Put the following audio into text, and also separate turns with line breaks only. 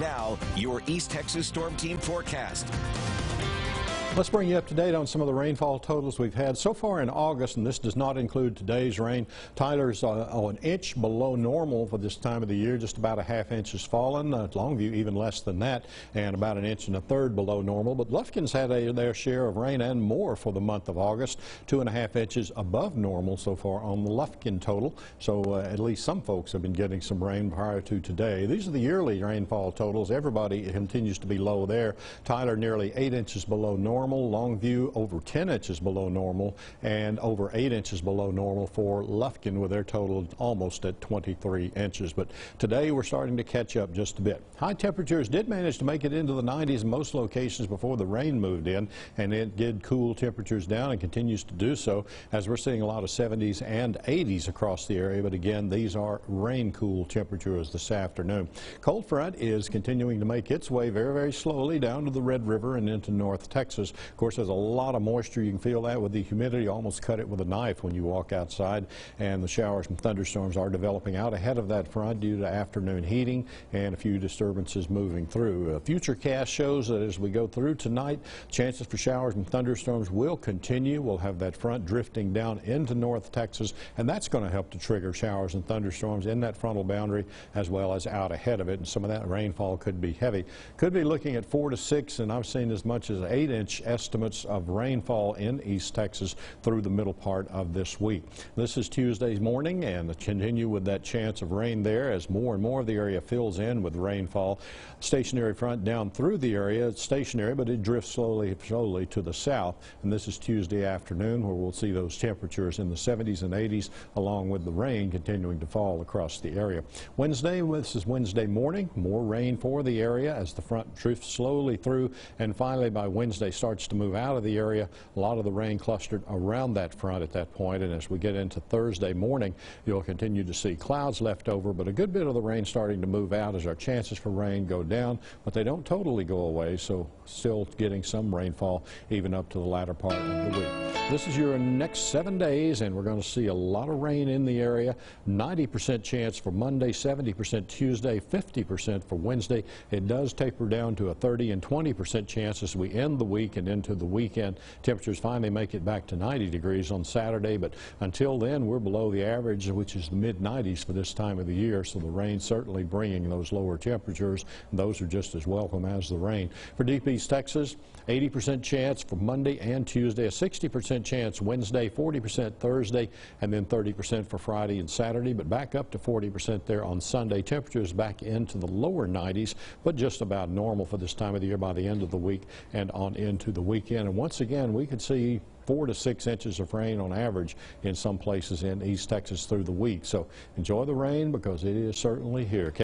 Now, your East Texas Storm Team forecast.
Let's bring you up to date on some of the rainfall totals we've had so far in August, and this does not include today's rain. Tyler's an inch below normal for this time of the year, just about a ½ inch has fallen. Longview even less than that, and about 1 1/3 inches below normal. But Lufkin's had their share of rain and more for the month of August, 2½ inches above normal so far on the Lufkin total. So at least some folks have been getting some rain prior to today. These are the yearly rainfall totals. Everybody continues to be low there. Tyler nearly 8 inches below normal. Longview over 10 inches below normal, and over 8 inches below normal for Lufkin, with their total almost at 23 inches. But today we're starting to catch up just a bit. High temperatures did manage to make it into the 90s in most locations before the rain moved in, and it did cool temperatures down and continues to do so, as we're seeing a lot of 70s and 80s across the area. But again, these are rain cool temperatures this afternoon. Cold front is continuing to make its way very, very slowly down to the Red River and into North Texas. Of course, there's a lot of moisture. You can feel that with the humidity. Almost cut it with a knife when you walk outside. And the showers and thunderstorms are developing out ahead of that front due to afternoon heating and a few disturbances moving through. Futurecast shows that as we go through tonight, chances for showers and thunderstorms will continue. We'll have that front drifting down into North Texas, and that's going to help to trigger showers and thunderstorms in that frontal boundary as well as out ahead of it. And some of that rainfall could be heavy. Could be looking at 4 to 6, and I've seen as much as 8-inch estimates of rainfall in East Texas through the middle part of this week. This is Tuesday's morning, and continue with that chance of rain there as more and more of the area fills in with rainfall. Stationary front down through the area. It's stationary, but it drifts slowly to the south. And this is Tuesday afternoon, where we'll see those temperatures in the 70s and 80s, along with the rain continuing to fall across the area. Wednesday, this is Wednesday morning. More rain for the area as the front drifts slowly through, and finally by Wednesday starts to move out of the area. A lot of the rain clustered around that front at that point, and as we get into Thursday morning, you'll continue to see clouds left over, but a good bit of the rain starting to move out as our chances for rain go down, but they don't totally go away, so still getting some rainfall even up to the latter part of the week. This is your next 7 days, and we're going to see a lot of rain in the area. 90% chance for Monday, 70% Tuesday, 50% for Wednesday. It does taper down to a 30 and 20% chance as we end the week and into the weekend. Temperatures finally make it back to 90 degrees on Saturday, but until then we're below the average, which is the mid-90s for this time of the year, so the rain certainly bringing those lower temperatures. Those are just as welcome as the rain. For deep East Texas, 80% chance for Monday and Tuesday, a 60% chance Wednesday, 40% Thursday, and then 30% for Friday and Saturday, but back up to 40% there on Sunday. Temperatures back into the lower 90s, but just about normal for this time of the year by the end of the week and on into the weekend. And once again, we could see 4 to 6 inches of rain on average in some places in East Texas through the week. So enjoy the rain because it is certainly here.